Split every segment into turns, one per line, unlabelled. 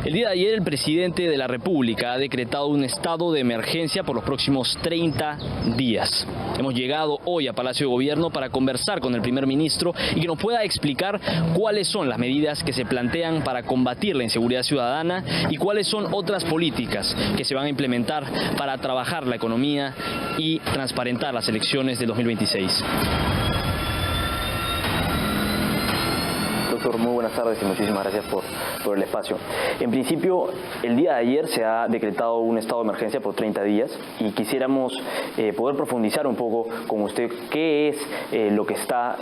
El día de ayer el presidente de la República ha decretado un estado de emergencia por los próximos 30 días. Hemos llegado hoy a Palacio de Gobierno para conversar con el primer ministro y que nos pueda explicar cuáles son las medidas que se plantean para combatir la inseguridad ciudadana y cuáles son otras políticas que se van a implementar para trabajar la economía y transparentar las elecciones del 2026.
Doctor, muy buenas tardes y muchísimas gracias por el espacio. En principio, el día de ayer se ha decretado un estado de emergencia por 30 días y quisiéramos poder profundizar un poco con usted qué es lo que está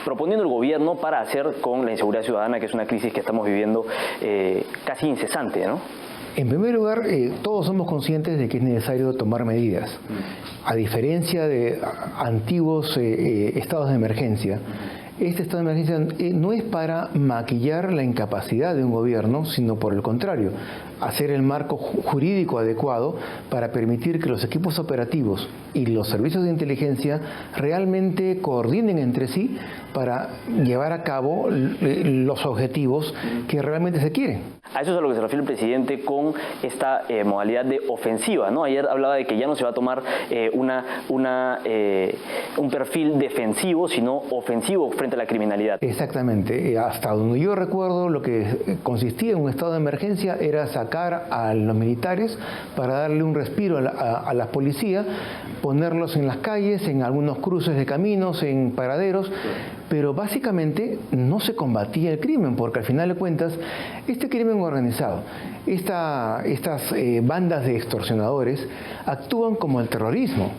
proponiendo el gobierno para hacer con la inseguridad ciudadana, que es una crisis que estamos viviendo casi incesante, ¿no?
En primer lugar, todos somos conscientes de que es necesario tomar medidas. A diferencia de antiguos estados de emergencia, este estado de emergencia no es para maquillar la incapacidad de un gobierno, sino por el contrario, hacer el marco jurídico adecuado para permitir que los equipos operativos y los servicios de inteligencia realmente coordinen entre sí para llevar a cabo los objetivos que realmente se quieren.
A eso es a lo que se refiere el presidente con esta modalidad de ofensiva, ¿no? Ayer hablaba de que ya no se va a tomar un perfil defensivo, sino ofensivo frente a la criminalidad.
Exactamente. Hasta donde yo recuerdo, lo que consistía en un estado de emergencia era sacar a los militares para darle un respiro a la policía, ponerlos en las calles, en algunos cruces de caminos, en paraderos, pero básicamente no se combatía el crimen, porque al final de cuentas, este crimen organizado, estas bandas de extorsionadores actúan como el terrorismo.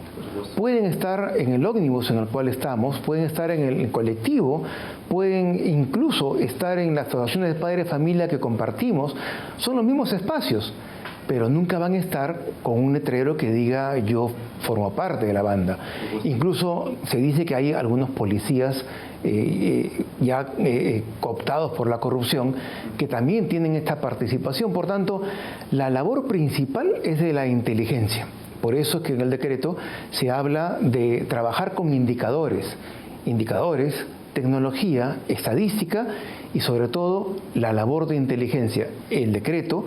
Pueden estar en el ómnibus en el cual estamos, pueden estar en el colectivo, pueden incluso estar en las asociaciones de padres de familia que compartimos, son los mismos espacios, pero nunca van a estar con un letrero que diga yo formo parte de la banda. Incluso se dice que hay algunos policías ya cooptados por la corrupción que también tienen esta participación. Por tanto, la labor principal es de la inteligencia. Por eso es que en el decreto se habla de trabajar con indicadores, tecnología, estadística y sobre todo la labor de inteligencia. El decreto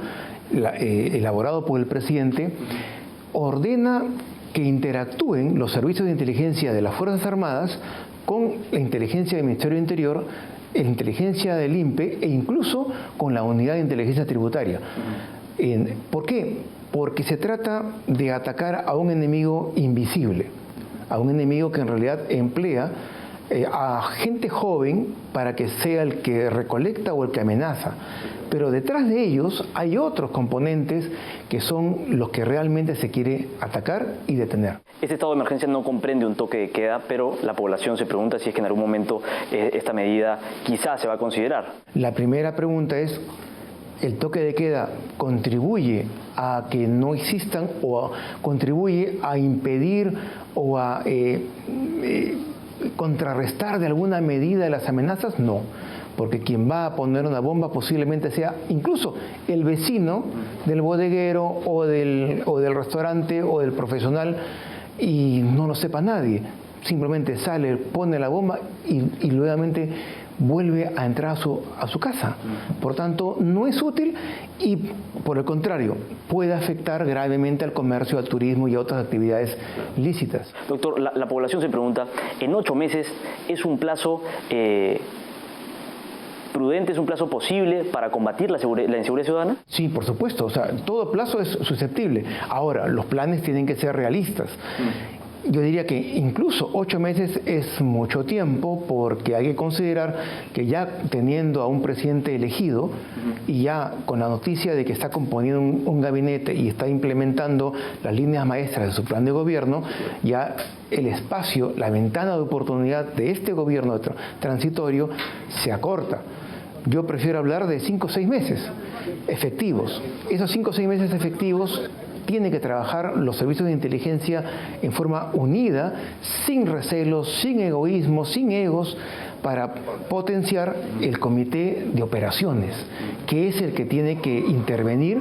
elaborado por el presidente ordena que interactúen los servicios de inteligencia de las Fuerzas Armadas con la inteligencia del Ministerio del Interior, la inteligencia del INPE e incluso con la unidad de inteligencia tributaria. ¿Por qué? Porque se trata de atacar a un enemigo invisible, a un enemigo que en realidad emplea a gente joven para que sea el que recolecta o el que amenaza. Pero detrás de ellos hay otros componentes que son los que realmente se quiere atacar y detener.
Este estado de emergencia no comprende un toque de queda, pero la población se pregunta si es que en algún momento esta medida quizás se va a considerar.
La primera pregunta es, ¿el toque de queda contribuye a que no existan o contribuye a impedir o a contrarrestar de alguna medida las amenazas? No, porque quien va a poner una bomba posiblemente sea incluso el vecino del bodeguero o del restaurante o del profesional y no lo sepa nadie. Simplemente sale, pone la bomba y nuevamente vuelve a entrar a su casa. Por tanto, no es útil y, por el contrario, puede afectar gravemente al comercio, al turismo y a otras actividades lícitas.
Doctor, la población se pregunta, ¿en 8 meses es un plazo prudente, es un plazo posible para combatir la inseguridad ciudadana?
Sí, por supuesto. O sea, todo plazo es susceptible. Ahora, los planes tienen que ser realistas. Yo diría que incluso 8 meses es mucho tiempo porque hay que considerar que ya teniendo a un presidente elegido y ya con la noticia de que está componiendo un gabinete y está implementando las líneas maestras de su plan de gobierno, ya el espacio, la ventana de oportunidad de este gobierno transitorio se acorta. Yo prefiero hablar de 5 o 6 meses efectivos. Esos 5 o 6 meses efectivos tienen que trabajar los servicios de inteligencia en forma unida, sin recelos, sin egoísmo, sin egos, para potenciar el comité de operaciones, que es el que tiene que intervenir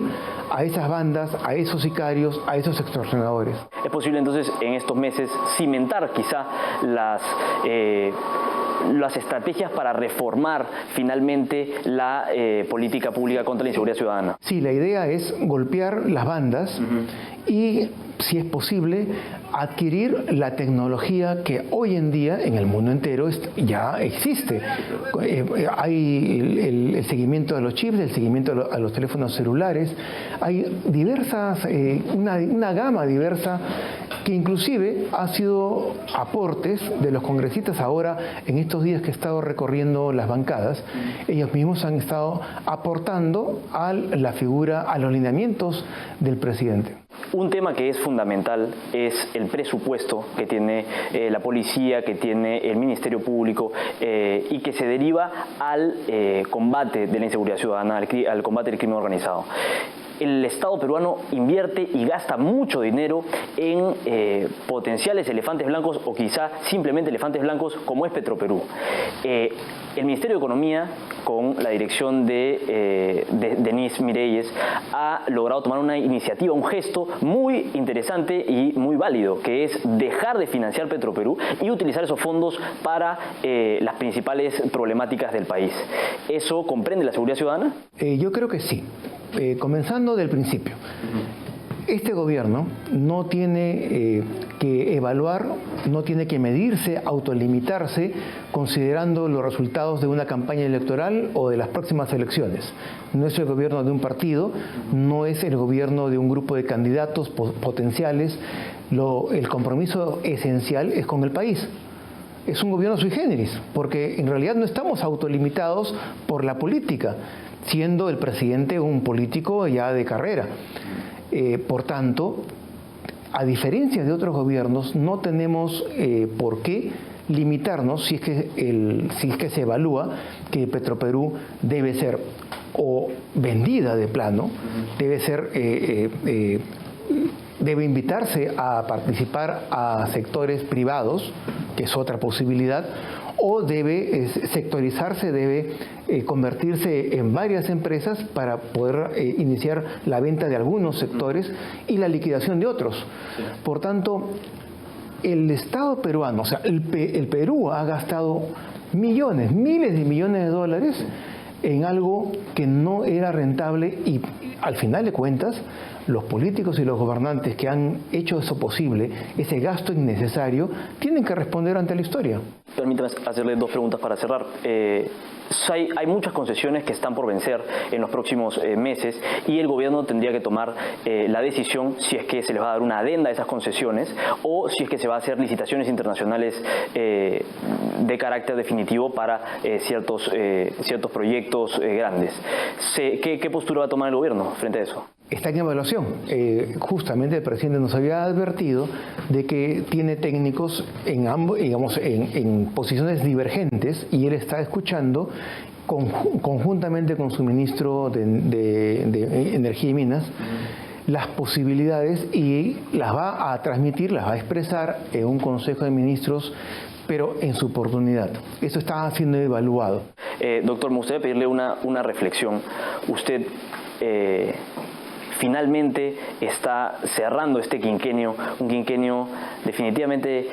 a esas bandas, a esos sicarios, a esos extorsionadores.
¿Es posible entonces en estos meses cimentar quizá las estrategias para reformar finalmente la política pública contra la inseguridad ciudadana?
Sí, la idea es golpear las bandas y, si es posible, adquirir la tecnología que hoy en día en el mundo entero ya existe. Hay el seguimiento de los chips, el seguimiento a los teléfonos celulares, hay una gama diversa que inclusive ha sido aportes de los congresistas. Ahora, en estos días que he estado recorriendo las bancadas, ellos mismos han estado aportando a la figura, a los lineamientos del presidente.
Un tema que es fundamental es el presupuesto que tiene la policía, que tiene el Ministerio Público y que se deriva al combate de la inseguridad ciudadana, al combate del crimen organizado. El Estado peruano invierte y gasta mucho dinero en potenciales elefantes blancos o quizá simplemente elefantes blancos como es Petroperú. El Ministerio de Economía, con la dirección de Denise Mireyes, ha logrado tomar una iniciativa, un gesto muy interesante y muy válido, que es dejar de financiar Petroperú y utilizar esos fondos para las principales problemáticas del país. ¿Eso comprende la seguridad ciudadana?
Yo creo que sí. Comenzando del principio. Este gobierno no tiene que evaluar, no tiene que medirse, autolimitarse, considerando los resultados de una campaña electoral o de las próximas elecciones. No es el gobierno de un partido, no es el gobierno de un grupo de candidatos potenciales. El compromiso esencial es con el país. Es un gobierno sui generis, porque en realidad no estamos autolimitados por la política, siendo el presidente un político ya de carrera. Por tanto, a diferencia de otros gobiernos, no tenemos por qué limitarnos si es que se evalúa que Petroperú debe ser o vendida de plano, debe invitarse a participar a sectores privados, que es otra posibilidad, o debe sectorizarse, debe convertirse en varias empresas para poder iniciar la venta de algunos sectores y la liquidación de otros. Por tanto, el Estado peruano, o sea, el Perú ha gastado millones, miles de millones de dólares en algo que no era rentable y, al final de cuentas, los políticos y los gobernantes que han hecho eso posible, ese gasto innecesario, tienen que responder ante la historia.
Permítame hacerle dos preguntas para cerrar. Hay muchas concesiones que están por vencer en los próximos meses y el gobierno tendría que tomar la decisión si es que se les va a dar una adenda a esas concesiones o si es que se va a hacer licitaciones internacionales de carácter definitivo para ciertos proyectos grandes. ¿Qué postura va a tomar el gobierno frente a eso?
Está en evaluación. Justamente el presidente nos había advertido de que tiene técnicos en ambos, digamos, en posiciones divergentes, y él está escuchando conjuntamente con su ministro de Energía y Minas las posibilidades y las va a transmitir, las va a expresar en un Consejo de Ministros, pero en su oportunidad. Eso está siendo evaluado.
Doctor, me gustaría pedirle una reflexión. Usted finalmente está cerrando este quinquenio, un quinquenio definitivamente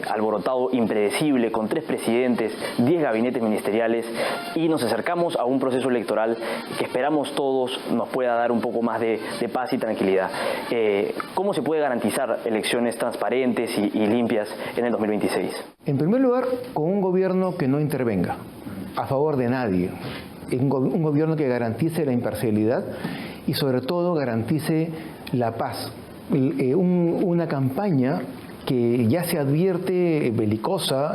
alborotado, impredecible, con 3 presidentes, 10 gabinetes ministeriales, y nos acercamos a un proceso electoral que esperamos todos nos pueda dar un poco más de paz y tranquilidad. ¿Cómo se puede garantizar elecciones transparentes y limpias en el 2026?
En primer lugar, con un gobierno que no intervenga a favor de nadie, un gobierno que garantice la imparcialidad y sobre todo garantice la paz. Una campaña que ya se advierte belicosa,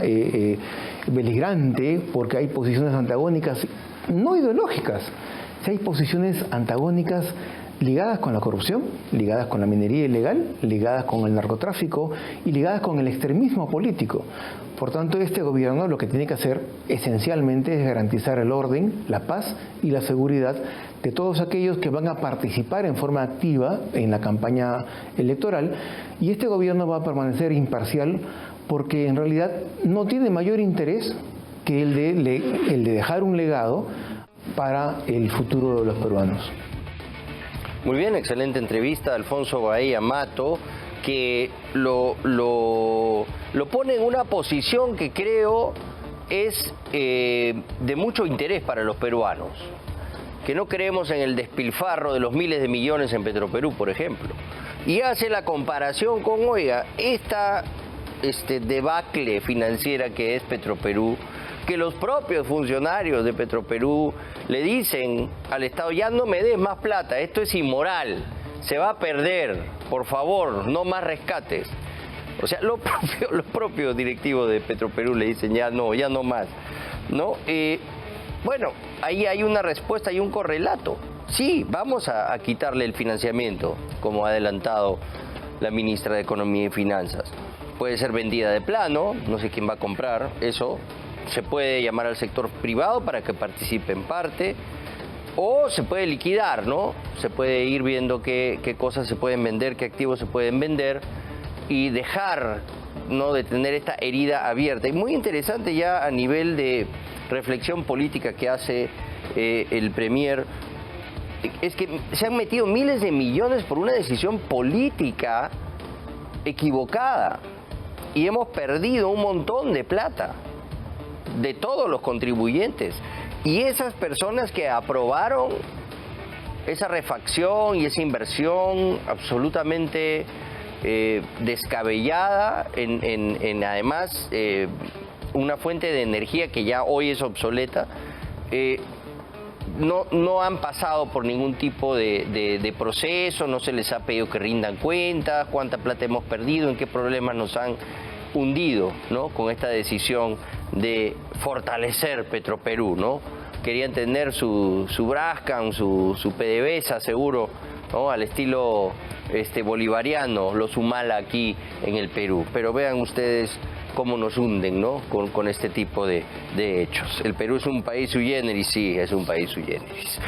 beligrante, porque hay posiciones antagónicas, no ideológicas, si hay posiciones antagónicas ligadas con la corrupción, ligadas con la minería ilegal, ligadas con el narcotráfico y ligadas con el extremismo político. Por tanto, este gobierno lo que tiene que hacer esencialmente es garantizar el orden, la paz y la seguridad de todos aquellos que van a participar en forma activa en la campaña electoral, y este gobierno va a permanecer imparcial porque en realidad no tiene mayor interés que el de dejar un legado para el futuro de los peruanos.
Muy bien, excelente entrevista, Alfonso Bahía Mato, que lo pone en una posición que creo es de mucho interés para los peruanos, que no creemos en el despilfarro de los miles de millones en Petroperú, por ejemplo. Y hace la comparación con, oiga, esta debacle financiera que es Petroperú, que los propios funcionarios de Petroperú le dicen al Estado, ya no me des más plata, esto es inmoral, se va a perder, por favor, no más rescates. O sea, los propios directivos de Petroperú le dicen, ya no más, ¿no? Bueno, ahí hay una respuesta y un correlato. Sí, vamos a quitarle el financiamiento, como ha adelantado la ministra de Economía y Finanzas. Puede ser vendida de plano, no sé quién va a comprar eso. Se puede llamar al sector privado para que participe en parte, o se puede liquidar, ¿no? Se puede ir viendo qué cosas se pueden vender, qué activos se pueden vender y dejar, ¿no?, de tener esta herida abierta. Y muy interesante ya a nivel de reflexión política que hace el Premier, es que se han metido miles de millones por una decisión política equivocada y hemos perdido un montón de plata de todos los contribuyentes. Y esas personas que aprobaron esa refacción y esa inversión absolutamente descabellada en además una fuente de energía que ya hoy es obsoleta, no han pasado por ningún tipo de proceso, no se les ha pedido que rindan cuentas, cuánta plata hemos perdido, en qué problemas nos han hundido, ¿no?, con esta decisión de fortalecer Petroperú, ¿no? Querían tener su Brascan, su PDVSA seguro, ¿no?, al estilo bolivariano, los Humala aquí en el Perú. Pero vean ustedes cómo nos hunden, ¿no?, con este tipo de hechos. El Perú es un país sui generis, sí, es un país sui generis.